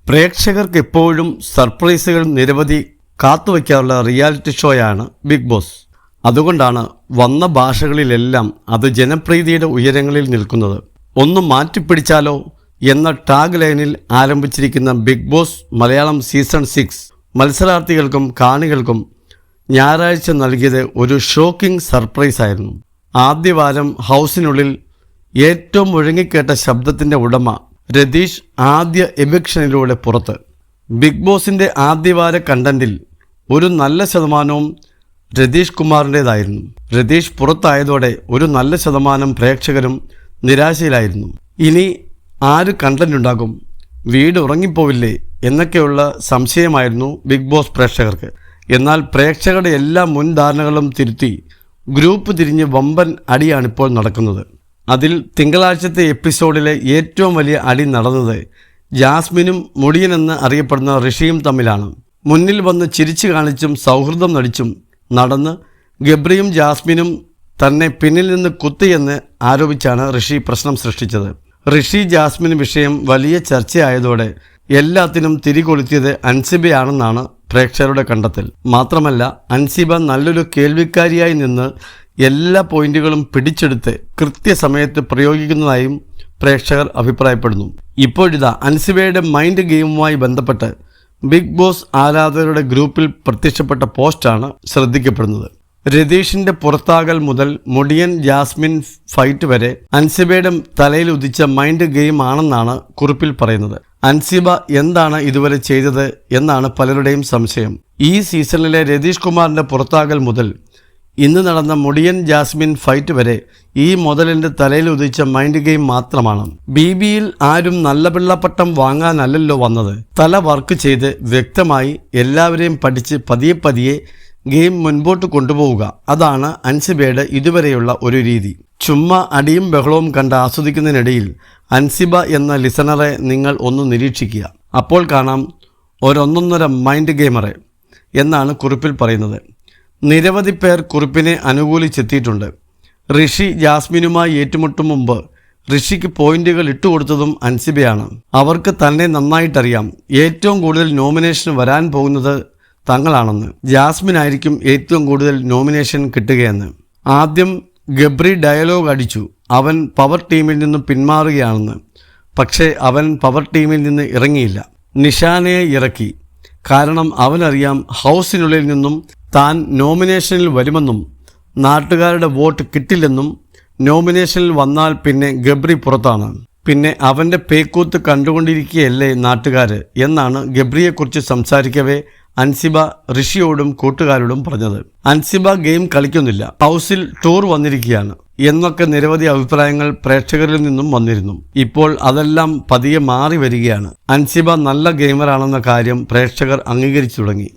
പ്രേക്ഷകർക്ക് എപ്പോഴും സർപ്രൈസുകൾ നിരവധി കാത്തുവയ്ക്കാറുള്ള റിയാലിറ്റി ഷോയാണ് ബിഗ് ബോസ്. അതുകൊണ്ടാണ് വന്ന ഭാഷകളിലെല്ലാം അത് ജനപ്രീതിയുടെ ഉയരങ്ങളിൽ നിൽക്കുന്നത്. ഒന്ന് മാറ്റിപ്പിടിച്ചാലോ എന്ന ടാഗ് ലൈനിൽ ആരംഭിച്ചിരിക്കുന്ന ബിഗ് ബോസ് മലയാളം സീസൺ 6 മത്സരാർത്ഥികൾക്കും കാണികൾക്കും ഞായറാഴ്ച നൽകിയത് ഒരു ഷോക്കിംഗ് സർപ്രൈസ് ആയിരുന്നു. ആദ്യവാരം ഹൗസിനുള്ളിൽ ഏറ്റവും മുഴങ്ങിക്കേട്ട ശബ്ദത്തിൻ്റെ ഉടമ രതീഷ് ആദ്യ എവിക്ഷനിലൂടെ പുറത്ത്. ബിഗ് ബോസിൻ്റെ ആദ്യവാര കണ്ടന്റിൽ ഒരു നല്ല ശതമാനവും രതീഷ് കുമാറിൻ്റേതായിരുന്നു. രതീഷ് പുറത്തായതോടെ ഒരു നല്ല ശതമാനം പ്രേക്ഷകരും നിരാശയിലായിരുന്നു. ഇനി ആര് കണ്ടന്റ് ഉണ്ടാകും, വീട് ഉറങ്ങിപ്പോവില്ലേ എന്നൊക്കെയുള്ള സംശയമായിരുന്നു ബിഗ് ബോസ് പ്രേക്ഷകർക്ക്. എന്നാൽ പ്രേക്ഷകരുടെ എല്ലാ മുൻധാരണകളും തിരുത്തി ഗ്രൂപ്പ് തിരിഞ്ഞ് വമ്പൻ അടിയാണിപ്പോൾ നടക്കുന്നത്. അതിൽ തിങ്കളാഴ്ചത്തെ എപ്പിസോഡിലെ ഏറ്റവും വലിയ അടി നടന്നത് ജാസ്മിനും മുടിയനെന്ന് അറിയപ്പെടുന്ന ഋഷിയും തമ്മിലാണ്. മുന്നിൽ വന്ന് ചിരിച്ചു കാണിച്ചും സൗഹൃദം നടിച്ചും നടന്ന് ഗബ്രിയും ജാസ്മിനും തന്നെ പിന്നിൽ നിന്ന് കുത്തിയെന്ന് ആരോപിച്ചാണ് ഋഷി പ്രശ്നം സൃഷ്ടിച്ചത്. ഋഷി ജാസ്മിൻ വിഷയം വലിയ ചർച്ചയായതോടെ എല്ലാത്തിനും തിരികൊളുത്തിയത് അൻസിബയാണെന്നാണ് പ്രേക്ഷകരുടെ കണ്ടെത്തൽ. മാത്രമല്ല, അൻസിബ നല്ലൊരു കേൾവിക്കാരിയായി നിന്ന് എല്ലാ പോയിന്റുകളും പിടിച്ചെടുത്ത് കൃത്യസമയത്ത് പ്രയോഗിക്കുന്നതായും പ്രേക്ഷകർ അഭിപ്രായപ്പെടുന്നു. ഇപ്പോഴിതാ അൻസിബയുടെ മൈൻഡ് ഗെയിമുമായി ബന്ധപ്പെട്ട് ബിഗ് ബോസ് ആരാധകരുടെ ഗ്രൂപ്പിൽ പ്രത്യക്ഷപ്പെട്ട പോസ്റ്റാണ് ശ്രദ്ധിക്കപ്പെടുന്നത്. രതീഷിന്റെ പുറത്താകൽ മുതൽ മുടിയൻ ജാസ്മിൻ ഫൈറ്റ് വരെ അൻസിബയുടെ തലയിൽ ഉദിച്ച മൈൻഡ് ഗെയിം ആണെന്നാണ് കുറിപ്പിൽ പറയുന്നത്. അൻസിബ എന്താണ് ഇതുവരെ ചെയ്തത് എന്നാണ് പലരുടെയും സംശയം. ഈ സീസണിലെ രതീഷ് കുമാറിന്റെ പുറത്താകൽ മുതൽ ഇന്ന് നടന്ന മുടിയൻ ജാസ്മിൻ ഫൈറ്റ് വരെ ഈ മുതലിൻ്റെ തലയിൽ ഉദിച്ച മൈൻഡ് ഗെയിം മാത്രമാണ്. BBയിൽ ആരും നല്ല പിള്ളപ്പട്ടം വാങ്ങാനല്ലല്ലോ വന്നത്. തല വർക്ക് ചെയ്ത് വ്യക്തമായി എല്ലാവരെയും പഠിച്ച് പതിയെ പതിയെ ഗെയിം മുൻപോട്ട് കൊണ്ടുപോവുക, അതാണ് അൻസിബയുടെ ഇതുവരെയുള്ള ഒരു രീതി. ചുമ്മാ അടിയും ബഹളവും കണ്ട് ആസ്വദിക്കുന്നതിനിടയിൽ അൻസിബ എന്ന ലിസണറെ നിങ്ങൾ ഒന്ന് നിരീക്ഷിക്കുക. അപ്പോൾ കാണാം ഒരൊന്നൊന്നര മൈൻഡ് ഗെയിമറെ എന്നാണ് കുറിപ്പിൽ പറയുന്നത്. നിരവധി പേർ കുറിപ്പിനെ അനുകൂലിച്ചെത്തിയിട്ടുണ്ട്. ഋഷി ജാസ്മിനുമായി ഏറ്റുമുട്ടും മുമ്പ് ഋഷിക്ക് പോയിന്റുകൾ ഇട്ടുകൊടുത്തതും അൻസിബയാണ്. അവർക്ക് തന്നെ നന്നായിട്ടറിയാം ഏറ്റവും കൂടുതൽ നോമിനേഷൻ വരാൻ പോകുന്നത് തങ്ങളാണെന്ന്. ജാസ്മിനായിരിക്കും ഏറ്റവും കൂടുതൽ നോമിനേഷൻ കിട്ടുകയെന്ന്. ആദ്യം ഗബ്രി ഡയലോഗ് അടിച്ചു, അവൻ പവർ ടീമിൽ നിന്ന് പിന്മാറുകയാണെന്ന്. പക്ഷേ അവൻ പവർ ടീമിൽ നിന്ന് ഇറങ്ങിയില്ല, നിഷാനയെ ഇറക്കി. കാരണം അവനറിയാം ഹൗസിനുള്ളിൽ നിന്നും താൻ നോമിനേഷനിൽ വരുമെന്നും നാട്ടുകാരുടെ വോട്ട് കിട്ടില്ലെന്നും. നോമിനേഷനിൽ വന്നാൽ പിന്നെ ഗബ്രി പുറത്താണ്, പിന്നെ അവൻ്റെ പേക്കൂത്ത് കണ്ടുകൊണ്ടിരിക്കുകയല്ലേ നാട്ടുകാർ എന്നാണ് ഗബ്രിയെക്കുറിച്ച് സംസാരിക്കവേ അൻസിബ ഋഷിയോടും കൂട്ടുകാരോടും പറഞ്ഞത്. അൻസിബ ഗെയിം കളിക്കുന്നില്ല, ഹൗസിൽ ടൂർ വന്നിരിക്കുകയാണ് എന്നൊക്കെ നിരവധി അഭിപ്രായങ്ങൾ പ്രേക്ഷകരിൽ നിന്നും വന്നിരുന്നു. ഇപ്പോൾ അതെല്ലാം പതിയെ മാറി വരികയാണ്. അൻസിബ നല്ല ഗെയിമറാണെന്ന കാര്യം പ്രേക്ഷകർ അംഗീകരിച്ചു തുടങ്ങി.